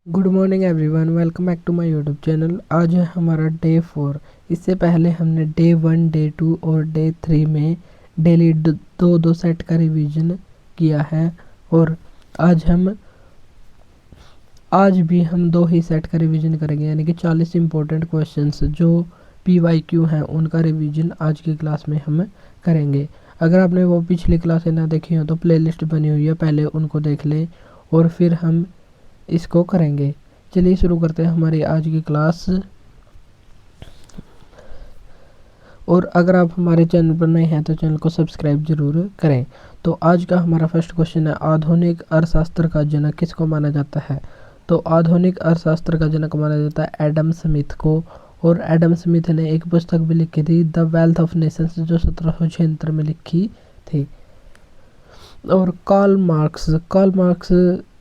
Good morning everyone, welcome back to my YouTube channel. आज है हमारा डे 4। इससे पहले हमने डे 1, डे 2 और डे 3 में डेली दो दो सेट का रिवीजन किया है। और आज भी हम दो ही सेट का रिवीजन करेंगे, यानी कि 40 इंपॉर्टेंट क्वेश्चंस जो PYQ हैं उनका रिवीजन आज की क्लास में हम करेंगे। अगर आपने वो पिछली क्लासें ना देखी हो तो प्लेलिस्ट बनी हुई है, पहले उनको देख लें और फिर हम इसको करेंगे। चलिए शुरू करते हैं हमारी आज की क्लास। और अगर आप हमारे चैनल पर नए हैं तो चैनल को सब्सक्राइब जरूर करें। तो आज का हमारा फर्स्ट क्वेश्चन है, आधुनिक अर्थशास्त्र का जनक किसको माना जाता है? तो आधुनिक अर्थशास्त्र का जनक माना जाता है एडम स्मिथ को। और एडम स्मिथ ने एक पुस्तक भी लिखी थी, द वेल्थ ऑफ नेशंस, जो 1776 में लिखी थी। और कार्ल मार्क्स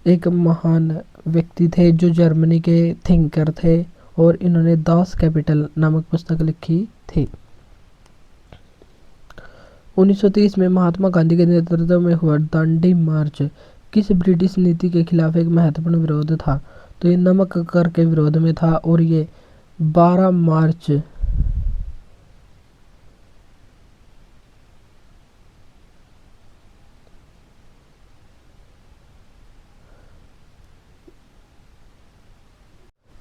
एक महान व्यक्ति थे जो जर्मनी के थिंकर थे और इन्होंने दास कैपिटल नामक पुस्तक लिखी थी। 1930 में महात्मा गांधी के नेतृत्व में हुआ दांडी मार्च किस ब्रिटिश नीति के खिलाफ एक महत्वपूर्ण विरोध था? तो ये नमक कर के विरोध में था और ये 12 मार्च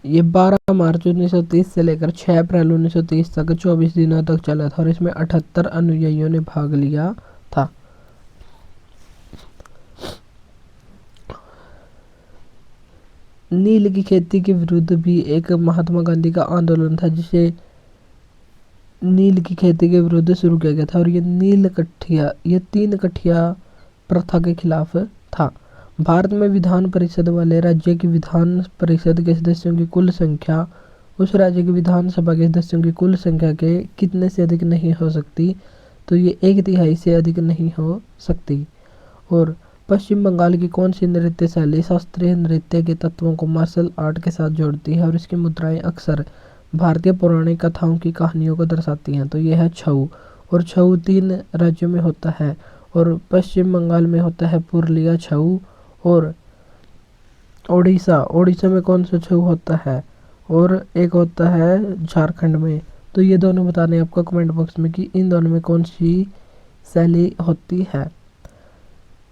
1930 से लेकर 6 अप्रैल 1930 तक 24 दिनों तक चला था और इसमें 78 अनुयायियों ने भाग लिया था। नील की खेती के विरुद्ध भी एक महात्मा गांधी का आंदोलन था, जिसे नील की खेती के विरुद्ध शुरू किया गया था। और ये 3 कठिया प्रथा के खिलाफ था। भारत में विधान परिषद वाले राज्य की विधान परिषद के सदस्यों की कुल संख्या उस राज्य की विधानसभा के सदस्यों की कुल संख्या के कितने से अधिक नहीं हो सकती? तो ये 1/3 से अधिक नहीं हो सकती। और पश्चिम बंगाल की कौन सी नृत्य शैली शास्त्रीय नृत्य के तत्वों को मार्शल आर्ट के साथ जोड़ती है और इसकी मुद्राएं अक्सर भारतीय पौराणिक कथाओं की कहानियों को दर्शाती हैं? तो यह है छऊ। और छऊ 3 राज्यों में होता है और पश्चिम बंगाल में होता है पुरुलिया छऊ। और ओडिशा में कौन सा छऊ होता है? और एक होता है झारखंड में। तो ये दोनों बताने आपको कमेंट बॉक्स में कि इन दोनों में कौन सी शैली होती है।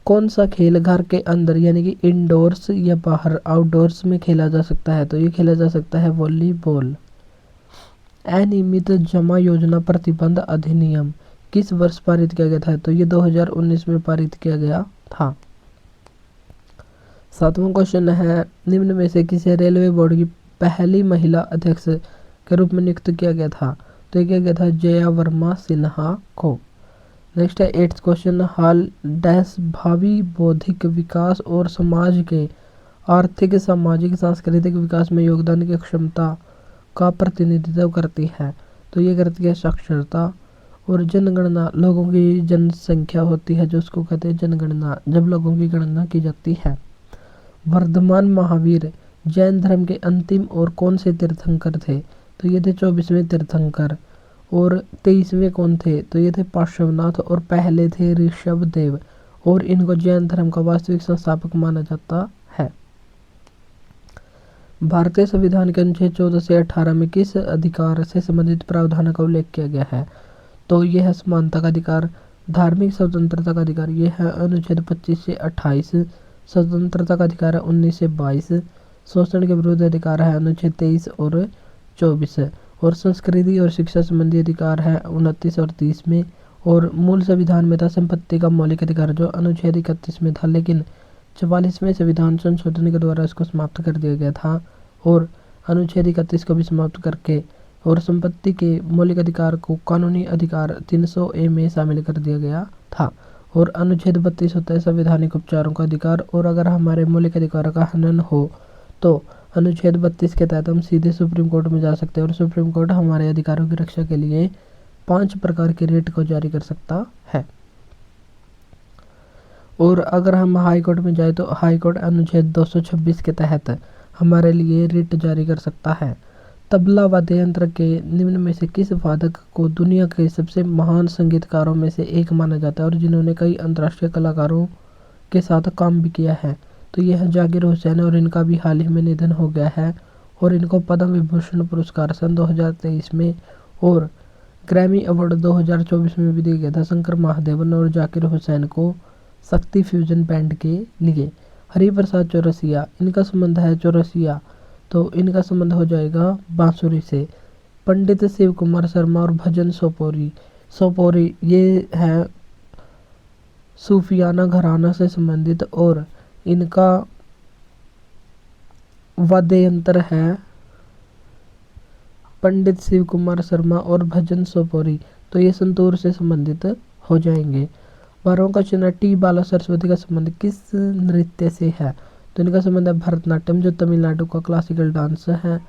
कौन सा खेल घर के अंदर यानी कि इंडोर्स या बाहर आउटडोर्स में खेला जा सकता है? तो ये खेला जा सकता है वॉलीबॉल। अनियमित जमा योजना प्रतिबंध अधिनियम किस वर्ष पारित किया गया था? तो ये 2019 में पारित किया गया था। 7वां क्वेश्चन है, निम्न में से किसे रेलवे बोर्ड की पहली महिला अध्यक्ष के रूप में नियुक्त किया गया था? तो ये किया गया था जया वर्मा सिन्हा को। नेक्स्ट है 8th क्वेश्चन, हाल डैश भावी बौद्धिक विकास और समाज के आर्थिक, सामाजिक, सांस्कृतिक विकास में योगदान की क्षमता का प्रतिनिधित्व करती है? तो ये करती है साक्षरता। और जनगणना लोगों की जनसंख्या होती है, जो उसको कहते हैं जनगणना, जब लोगों की गणना की जाती है। वर्धमान महावीर जैन धर्म के अंतिम और कौन से तीर्थंकर थे? तो ये थे 24वें तीर्थंकर। और 23वें कौन थे? तो ये थे पार्श्वनाथ और पहले थे ऋषभ देव। और इनको जैन धर्म का वास्तविक संस्थापक माना जाता है। भारतीय संविधान के अनुच्छेद 14 से 18 में किस अधिकार से संबंधित प्रावधान का उल्लेख किया गया है? तो यह है समानता का अधिकार। धार्मिक स्वतंत्रता का अधिकार ये है अनुच्छेद 25 से 28। स्वतंत्रता का अधिकार है 19 से 22। शोषण के विरुद्ध अधिकार है अनुच्छेद 23 और 24। और संस्कृति और शिक्षा संबंधी अधिकार है 29 और 30 में। और मूल संविधान में था संपत्ति का मौलिक अधिकार, जो अनुच्छेद 31 में था, लेकिन 44वें संविधान संशोधन के द्वारा इसको समाप्त कर दिया गया था। और अनुच्छेद 31 को भी समाप्त करके और संपत्ति के मौलिक अधिकार को कानूनी अधिकार 300A में शामिल कर दिया गया था। और अनुच्छेद 32 होता है संवैधानिक उपचारों का अधिकार। और अगर हमारे मौलिक अधिकारों का हनन हो तो अनुच्छेद 32 के तहत हम सीधे सुप्रीम कोर्ट में जा सकते हैं और सुप्रीम कोर्ट हमारे अधिकारों की रक्षा के लिए 5 प्रकार के रिट को जारी कर सकता है। और अगर हम हाई कोर्ट में जाए तो हाई कोर्ट अनुच्छेद 226 के तहत हमारे लिए रिट जारी कर सकता है। तबला वाद्य यंत्र के निम्न में से किस वादक को दुनिया के सबसे महान संगीतकारों में से एक माना जाता है और जिन्होंने कई अंतर्राष्ट्रीय कलाकारों के साथ काम भी किया है? तो ये है जाकिर हुसैन और इनका भी हाल ही में निधन हो गया है। और इनको पद्म विभूषण पुरस्कार सन 2023 में और ग्रैमी अवार्ड 2024 में भी दिया गया था शंकर महादेवन और जाकिर हुसैन को शक्ति फ्यूजन बैंड के लिए। हरिप्रसाद चौरसिया, इनका संबंध है चौरसिया, तो इनका संबंध हो जाएगा बांसुरी से। पंडित शिव कुमार शर्मा और भजन सोपोरी, सोपोरी ये है सूफियाना घराना से संबंधित और इनका वाद्य यंत्र है पंडित शिव कुमार शर्मा और भजन सोपोरी, तो ये संतूर से संबंधित हो जाएंगे। 12वां क्वेश्चन है टी बाला सरस्वती का संबंध किस नृत्य से है, तो इनका संबंध है भरतनाट्यम जो तमिलनाडु का क्लासिकल डांस है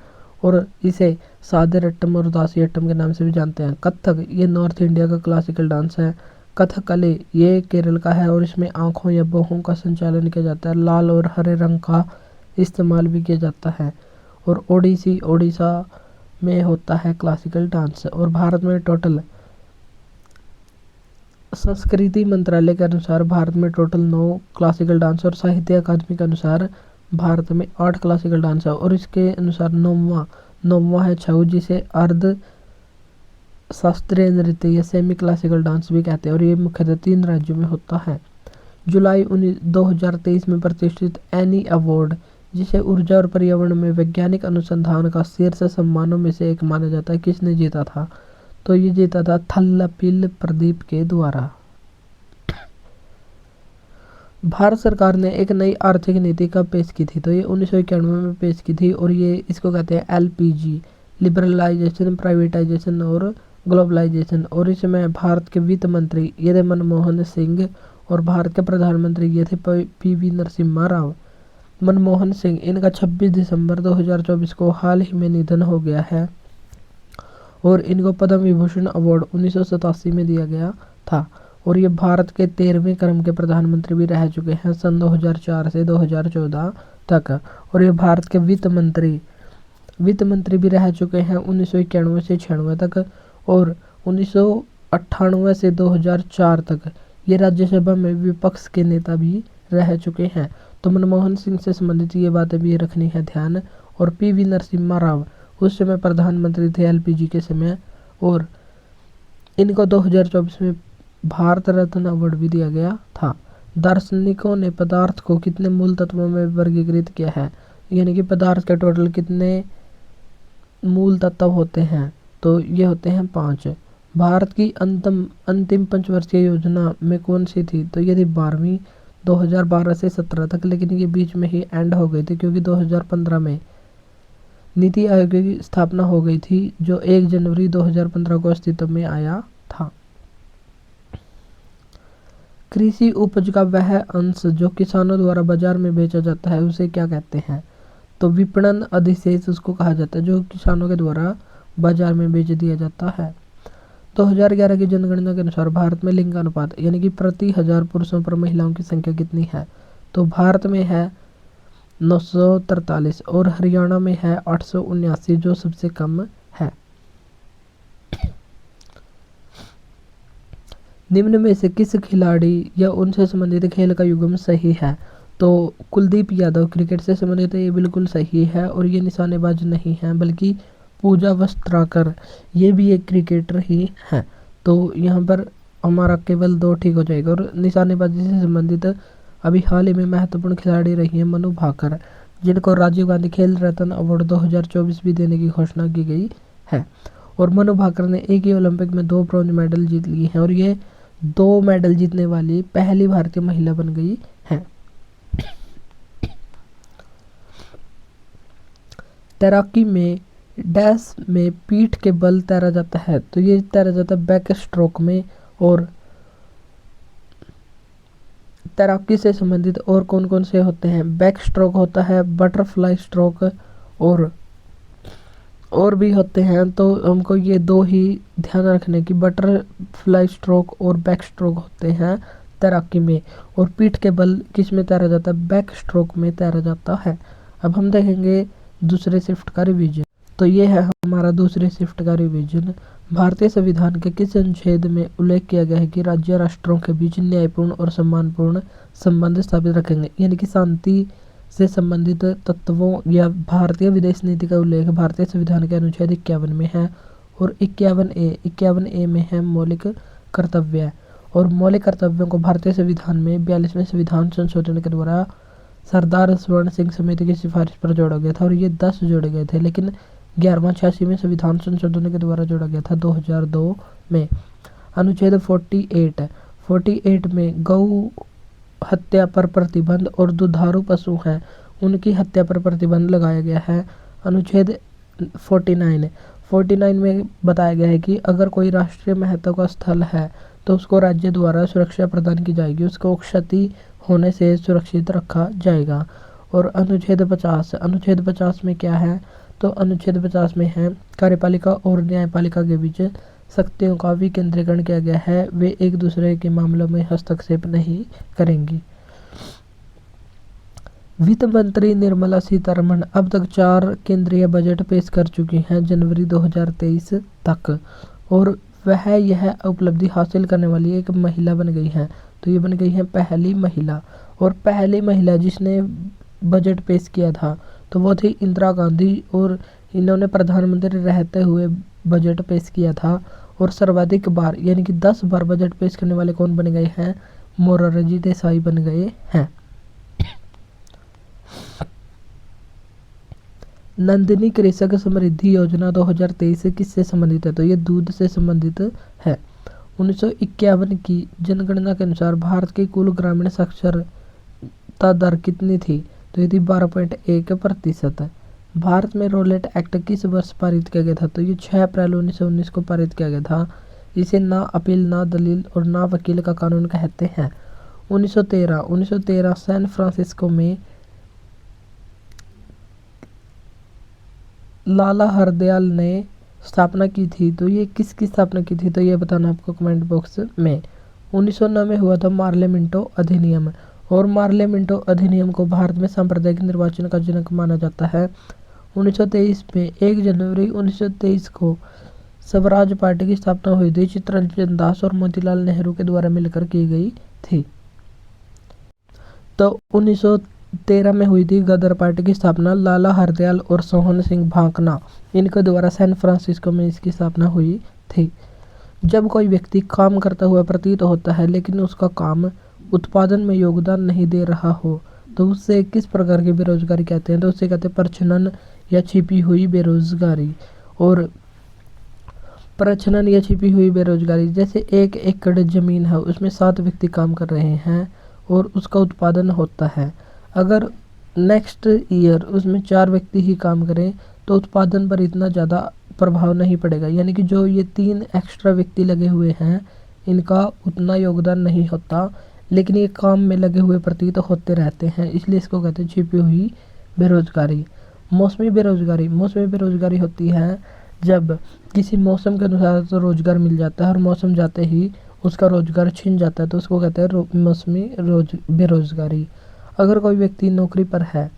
और इसे सादरट्टम और दासियट्टम के नाम से भी जानते हैं। कथक ये नॉर्थ इंडिया का क्लासिकल डांस है। कथकली ये केरल का है और इसमें आँखों या बाहों का संचालन किया जाता है। लाल और हरे रंग का इस्तेमाल भी किया जाता है। और ओडिसी ओडिशा में होता है क्लासिकल डांस। और भारत में टोटल संस्कृति मंत्रालय के अनुसार भारत में टोटल 9 क्लासिकल डांस और साहित्य अकादमी के अनुसार भारत में 8 क्लासिकल डांस है। और इसके अनुसार नौवां है छऊ जिसे अर्ध शास्त्रीय नृत्य या सेमी क्लासिकल डांस भी कहते हैं और ये मुख्यतः 3 राज्यों में होता है। जुलाई 2023 में प्रतिष्ठित एनी अवार्ड जिसे ऊर्जा और पर्यावरण में वैज्ञानिक अनुसंधान का शीर्ष सम्मानों में से एक माना जाता है, किसने जीता था, तो ये जीता था थल्लपिल प्रदीप के द्वारा। भारत सरकार ने एक नई आर्थिक नीति कब पेश की थी, तो ये 1991 में पेश की थी और ये इसको कहते हैं LPG, लिबरलाइजेशन, प्राइवेटाइजेशन और ग्लोबलाइजेशन। और इसमें भारत के वित्त मंत्री ये थे मनमोहन सिंह और भारत के प्रधानमंत्री ये थे PV नरसिम्हा राव। मनमोहन सिंह इनका 26 दिसंबर 2024 को हाल ही में निधन हो गया है और इनको पद्म विभूषण अवार्ड 1987 में दिया गया था। और ये भारत के 13वें क्रम के प्रधानमंत्री भी रह चुके हैं सन 2004 से 2014 तक। और ये भारत के वित्त मंत्री भी रह चुके हैं 1991 से 96 तक और 1998 से 2004 तक ये राज्यसभा में विपक्ष के नेता भी रह चुके हैं। तो मनमोहन सिंह से संबंधित ये बातें भी रखनी है ध्यान। और PV नरसिम्हा राव उस समय प्रधानमंत्री थे LPG के समय और इनको 2024 में भारत रत्न अवार्ड भी दिया गया था। दार्शनिकों ने पदार्थ को कितने मूल तत्वों में वर्गीकृत किया है, यानी कि पदार्थ के टोटल कितने मूल तत्व होते हैं, तो ये होते हैं 5। भारत की अंतिम पंचवर्षीय योजना में कौन सी थी, तो ये थी 12वीं 2012 से 17 तक, लेकिन ये बीच में ही एंड हो गई थी क्योंकि 2015 में नीति आयोग की स्थापना हो गई थी जो 1 जनवरी 2015 को अस्तित्व में आया था। कृषि उपज का वह अंश जो किसानों द्वारा बाजार में बेचा जाता है उसे क्या कहते हैं, तो विपणन अधिशेष उसको कहा जाता है जो किसानों के द्वारा बाजार में बेच दिया जाता है। 2011 की जनगणना के अनुसार भारत में लिंगानुपात यानी कि प्रति 1000 पुरुषों पर महिलाओं की संख्या कितनी है, तो भारत में है 943 और हरियाणा में है 879 जो सबसे कम है। निम्न में से किस खिलाड़ी या उनसे संबंधित खेल का युग्म सही है, तो कुलदीप यादव क्रिकेट से संबंधित है, ये बिल्कुल सही है और ये निशानेबाज नहीं है बल्कि पूजा वस्त्राकर ये भी एक क्रिकेटर ही है। तो यहाँ पर हमारा केवल 2 ठीक हो जाएगा। और निशानेबाजी से संबंधित अभी हाल ही में महत्वपूर्ण खिलाड़ी रही है मनु भाकर जिनको राजीव गांधी खेल रत्न अवार्ड 2024 भी देने की घोषणा की गई है। और मनु भाकर ने एक ही ओलंपिक में 2 ब्रॉन्ज मेडल जीत लिए हैं और ये 2 मेडल जीतने वाली पहली भारतीय महिला बन गई है। तैराकी में डैश में पीठ के बल तैरा जाता है, तो ये तैरा जाता है बैक स्ट्रोक में। और तैराकी से संबंधित और कौन कौन से होते हैं, बैक स्ट्रोक होता है, बटरफ्लाई स्ट्रोक और भी होते हैं। तो हमको ये 2 ही ध्यान रखने की, बटरफ्लाई स्ट्रोक और बैक स्ट्रोक होते हैं तैराकी में। और पीठ के बल किस में तैरा जाता है, बैक स्ट्रोक में तैरा जाता है। अब हम देखेंगे दूसरे शिफ्ट का रिवीजन। तो ये है हमारा दूसरे शिफ्ट का रिवीजन। भारतीय संविधान के किस अनुच्छेद में उल्लेख किया गया है कि राज्य राष्ट्रों के बीच न्यायपूर्ण और सम्मानपूर्ण संबंध स्थापित रखेंगे, यानी कि शांति से संबंधित तत्वों या भारतीय विदेश नीति का उल्लेख भारतीय संविधान के अनुच्छेद 51 में है। और 51A में है मौलिक कर्तव्य। और मौलिक कर्तव्यों को भारतीय संविधान में 42वें संविधान संशोधन के द्वारा सरदार स्वर्ण सिंह समिति की सिफारिश पर जोड़ा गया था और ये 10 जोड़े गए थे, लेकिन 11वां 86वें संविधान संशोधन के द्वारा जोड़ा गया था 2002 में। अनुच्छेद 48 में गौ हत्या पर प्रतिबंध और दुधारू पशु हैं उनकी हत्या पर प्रतिबंध लगाया गया है। अनुच्छेद 49 में बताया गया है कि अगर कोई राष्ट्रीय महत्व का स्थल है तो उसको राज्य द्वारा सुरक्षा प्रदान की जाएगी, उसको क्षति होने से सुरक्षित रखा जाएगा। और अनुच्छेद 50 में क्या है, तो अनुच्छेद 50 में है कार्यपालिका और न्यायपालिका के बीच शक्तियों का विकेंद्रीकरण किया गया है, वे एक दूसरे के मामलों में हस्तक्षेप नहीं करेंगी। वित्त मंत्री निर्मला सीतारमण अब तक 4 केंद्रीय बजट पेश कर चुकी हैं जनवरी 2023 तक, और वह यह उपलब्धि हासिल करने वाली एक महिला बन गई हैं। तो ये बन गई हैं पहली महिला, और पहली महिला जिसने बजट पेश किया था तो वो थी इंदिरा गांधी, और इन्होंने प्रधानमंत्री रहते हुए बजट पेश किया था। और सर्वाधिक बार यानी कि 10 बार बजट पेश करने वाले कौन बन गए हैं, मोरारजी देसाई बन गए हैं। नंदिनी कृषक समृद्धि योजना 2023 किससे संबंधित है, तो ये दूध से संबंधित है। 1951 की जनगणना के अनुसार भारत की कुल ग्रामीण साक्षरता दर कितनी थी, तो ये थी 12.1%। भारत में रोलेट एक्ट किस वर्ष पारित किया गया था, तो ये 6 अप्रैल 1919 को पारित किया गया था। इसे ना अपील, ना दलील और ना वकील का कानून कहते हैं। 1913 सैन फ्रांसिस्को में लाला हरदयाल ने स्थापना की थी, तो ये किसकी स्थापना की थी, तो ये बताना आपको कमेंट बॉक्स में। 1909 में हुआ था मार्लेमिंटो अधिनियम, और मार्लेमिंटो अधिनियम को भारत में सांप्रदायिक निर्वाचन का जनक माना जाता है। 1923 में 1 जनवरी 1923 को स्वराज पार्टी की स्थापना हुई थी, चित्तरंजन दास और मोतीलाल नेहरू के द्वारा मिलकर की गई थी। तो 1913 में हुई थी गदर पार्टी की स्थापना, लाला हरदयाल और सोहन सिंह भांकना इनके द्वारा सैन फ्रांसिस्को में इसकी स्थापना हुई थी। जब कोई व्यक्ति काम करता हुआ प्रतीत होता है लेकिन उसका काम उत्पादन में योगदान नहीं दे रहा हो, तो उससे किस प्रकार की बेरोजगारी कहते हैं, तो उससे कहते हैं प्रच्छन्न या छिपी हुई बेरोजगारी। और प्रच्छन्न या छिपी हुई बेरोजगारी, जैसे 1 एकड़ जमीन है उसमें 7 व्यक्ति काम कर रहे हैं और उसका उत्पादन होता है, अगर नेक्स्ट ईयर उसमें 4 व्यक्ति ही काम करें तो उत्पादन पर इतना ज़्यादा प्रभाव नहीं पड़ेगा, यानी कि जो ये 3 एक्स्ट्रा व्यक्ति लगे हुए हैं इनका उतना योगदान नहीं होता, लेकिन ये काम में लगे हुए प्रतीत होते रहते हैं, इसलिए इसको कहते हैं छिपी हुई बेरोजगारी। मौसमी बेरोजगारी होती है जब किसी मौसम के अनुसार तो रोजगार मिल जाता है और मौसम जाते ही उसका रोजगार छिन जाता है, तो उसको कहते हैं मौसमी बेरोजगारी। अगर कोई व्यक्ति नौकरी पर है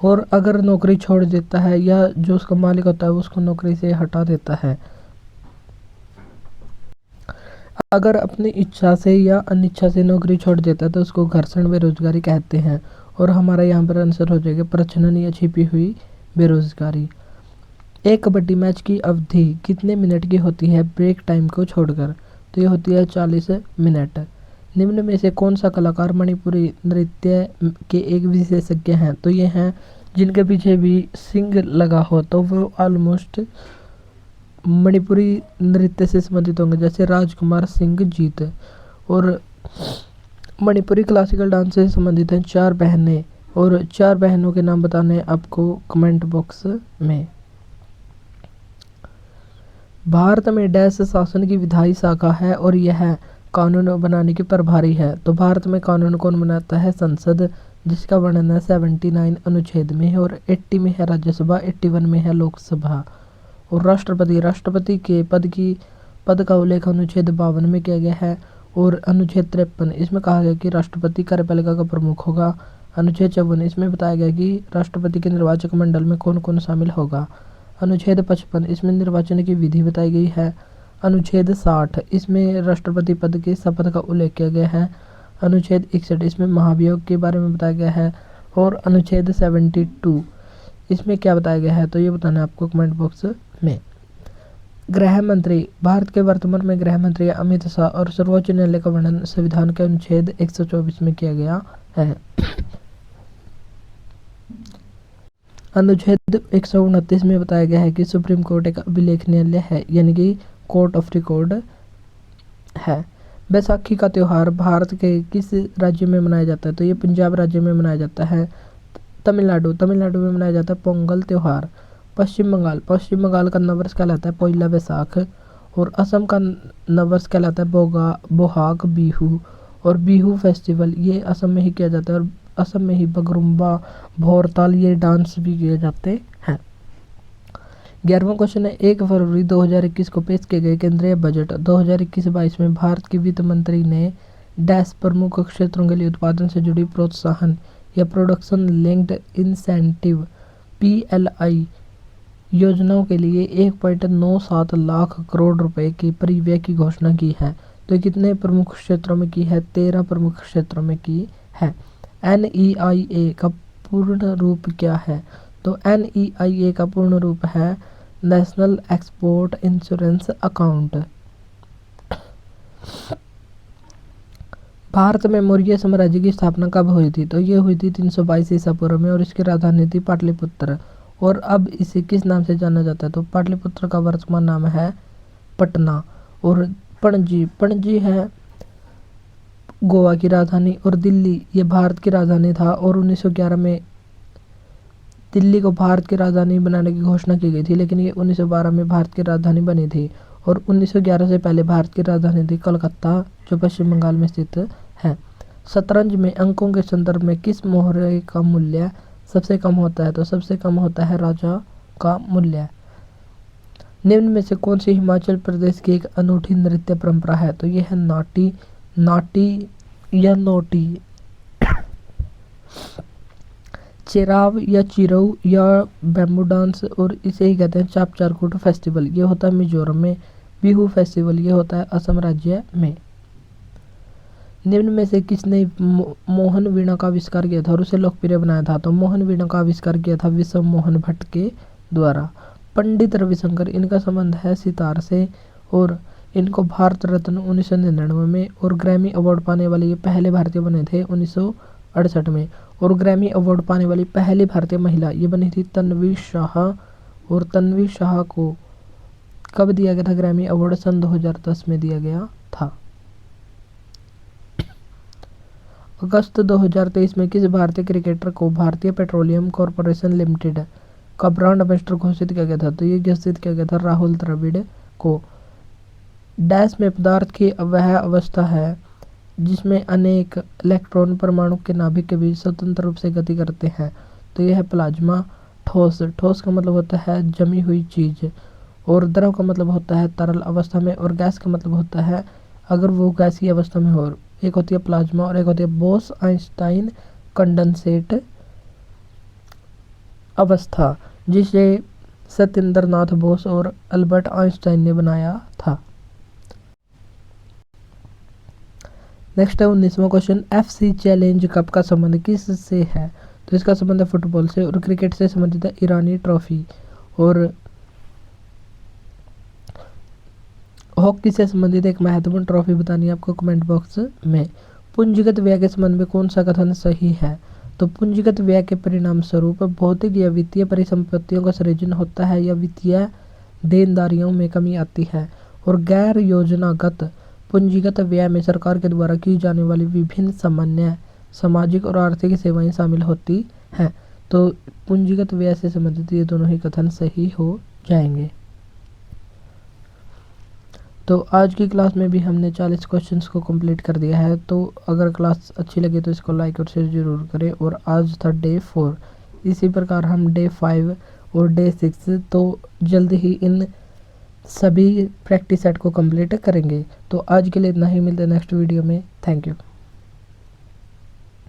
और अगर नौकरी छोड़ देता है या जो उसका मालिक होता है उसको नौकरी से हटा देता है, अगर अपनी इच्छा से या अनिच्छा से नौकरी छोड़ देता है तो उसको घर्षण बेरोजगारी कहते हैं। और हमारा यहाँ पर आंसर हो जाएगा प्रच्छन्न या छिपी हुई बेरोजगारी। एक कबड्डी मैच की अवधि कितने मिनट की होती है ब्रेक टाइम को छोड़कर, तो ये होती है 40 मिनट। निम्न में से कौन सा कलाकार मणिपुरी नृत्य के एक विशेषज्ञ हैं, तो ये हैं जिनके पीछे भी सिंग लगा हो तो वो ऑलमोस्ट मणिपुरी नृत्य से संबंधित होंगे, जैसे राजकुमार सिंह जीत। और मणिपुरी क्लासिकल डांस से संबंधित हैं 4 बहनें, और 4 बहनों के नाम बताने आपको कमेंट बॉक्स में। भारत में डैश शासन की विधायी शाखा है और यह कानून बनाने की प्रभारी है, तो भारत में कानून कौन बनाता है, संसद, जिसका वर्णन है 79 अनुच्छेद में है, और 80 में है राज्यसभा, 81 में है लोकसभा। और राष्ट्रपति के पद का उल्लेख अनुच्छेद 52 में किया गया है, और अनुच्छेद 53 इसमें कहा गया कि राष्ट्रपति कार्यपालिका का प्रमुख होगा। अनुच्छेद 54 इसमें बताया गया कि राष्ट्रपति के निर्वाचक मंडल में कौन कौन शामिल होगा। अनुच्छेद 55 इसमें निर्वाचन की विधि बताई गई है। अनुच्छेद 60 इसमें राष्ट्रपति पद की शपथ का उल्लेख किया गया है। अनुच्छेद 61 इसमें महाभियोग के बारे में बताया गया है। और अनुच्छेद 72 इसमें क्या बताया गया है, तो ये बताना है आपको कमेंट बॉक्स में। गृह मंत्री, भारत के वर्तमान में गृह मंत्री अमित शाह और सर्वोच्च न्यायालय का वर्णन संविधान के अनुच्छेद 124 में किया गया है। अनुच्छेद 129 में बताया गया है कि सुप्रीम कोर्ट एक अभिलेख न्यायालय है, यानी कि कोर्ट ऑफ रिकॉर्ड है। बैसाखी का त्यौहार भारत के किस राज्य में मनाया जाता है, तो ये पंजाब राज्य में मनाया जाता है। तमिलनाडु में मनाया जाता है पोंगल त्यौहार। पश्चिम बंगाल का नववर्ष कहलाता है पोइला बैसाख। और असम का नववर्ष कहलाता है बोहाग बिहू। और बिहू फेस्टिवल ये असम में ही किया जाता है, और असम में ही बगरुम्बा, भोरताल ये डांस भी किए जाते हैं। 11वां क्वेश्चन है, 1 फरवरी 2021 को पेश किए गए केंद्रीय बजट 2021-22 में भारत की वित्त मंत्री ने डैश प्रमुख क्षेत्रों के लिए उत्पादन से जुड़ी प्रोत्साहन या प्रोडक्शन लिंक्ड इंसेंटिव PLI योजनाओं के लिए 1.97 लाख करोड़ रुपए की परिव्यय की घोषणा की है। तो कितने प्रमुख क्षेत्रों में की है, 13 प्रमुख क्षेत्रों में की है। NEIA का पूर्ण रूप क्या है, तो NEIA का पूर्ण रूप है national export insurance account. Bharat में मौर्य साम्राज्य की स्थापना कब हुई थी, तो ये हुई थी 322 ईसा पूर्व में, और इसकी राजधानी थी पाटलिपुत्र। और अब इसे किस नाम से जाना जाता है, तो पाटलिपुत्र का वर्तमान नाम है पटना। और पणजी है गोवा की राजधानी। और दिल्ली ये भारत की राजधानी था, और 1911 में दिल्ली को भारत की राजधानी बनाने की घोषणा की गई थी, लेकिन ये 1912 में भारत की राजधानी बनी थी। और 1911 से पहले भारत की राजधानी थी कलकत्ता, जो पश्चिम बंगाल में स्थित है। शतरंज में अंकों के संदर्भ में किस मोहरे का मूल्य सबसे कम होता है, तो सबसे कम होता है राजा का मूल्य। निम्न में से कौन सी हिमाचल प्रदेश की एक अनूठी नृत्य परंपरा है, तो यह है नाटी या नोटी। चेराव या चिरऊ या बैम्बू डांस, और इसे ही कहते हैं चाप चारकुट फेस्टिवल, ये होता है मिजोरम में। बिहू फेस्टिवल ये होता है असम राज्य में। निम्न में से किसने मोहन वीणा का आविष्कार किया था और उसे लोकप्रिय बनाया था, तो मोहन वीणा का आविष्कार किया था विश्व मोहन भट्ट के द्वारा। पंडित रविशंकर, इनका संबंध है सितार से, और इनको भारत रत्न 1999 में और ग्रैमी अवार्ड पाने वाले ये पहले भारतीय बने थे 1968 में। और ग्रैमी अवार्ड पाने वाली पहली भारतीय महिला ये बनी थी तन्वी शाह। और तन्वी शाह को कब दिया गया था ग्रैमी अवार्ड, सन 2010 में दिया गया था। अगस्त 2023 में किस भारतीय क्रिकेटर को भारतीय पेट्रोलियम कॉर्पोरेशन लिमिटेड का ब्रांड एम्बेसडर घोषित किया गया था, तो ये घोषित किया गया था राहुल द्रविड़ को। डैश में पदार्थ की वह अवस्था है जिसमें अनेक इलेक्ट्रॉन परमाणु के नाभिक के बीच स्वतंत्र रूप से गति करते हैं, तो यह है प्लाज्मा। ठोस का मतलब होता है जमी हुई चीज, और द्रव का मतलब होता है तरल अवस्था में, और गैस का मतलब होता है अगर वो गैसीय अवस्था में हो। एक होती है प्लाज्मा और एक होती है बोस आइंस्टाइन कंडेंसेट अवस्था, जिसे सत्येंद्र नाथ बोस और अल्बर्ट आइंस्टाइन ने बनाया था। नेक्स्ट है 19वां क्वेश्चन, FC चैलेंज कप का संबंध किस से है, तो इसका संबंध है फुटबॉल से, और क्रिकेट से संबंधित है ईरानी ट्रॉफी। और हॉकी से संबंधित एक महत्वपूर्ण ट्रॉफी बतानी है आपको कमेंट बॉक्स में। पूंजीगत व्यय के संबंध में कौन सा कथन सही है, तो पूंजीगत व्यय के परिणाम स्वरूप भौतिक या वित्तीय परिसंपत्तियों का सृजन होता है या वित्तीय देनदारियों में कमी आती है। और गैर योजनागत पूंजीगत व्यय में सरकार के द्वारा की जाने वाली विभिन्न सामान्य सामाजिक और आर्थिक सेवाएं शामिल होती हैं। तो पूंजीगत व्यय से संबंधित ये दोनों ही कथन सही हो जाएंगे। तो आज की क्लास में भी हमने 40 क्वेश्चंस को कंप्लीट कर दिया है। तो अगर क्लास अच्छी लगे तो इसको लाइक और शेयर जरूर करें। और आज था डे 4, इसी प्रकार हम डे 5 और डे 6 तो जल्द ही इन सभी प्रैक्टिस सेट को कंप्लीट करेंगे। तो आज के लिए इतना ही, मिलते हैं नेक्स्ट वीडियो में। Thank you.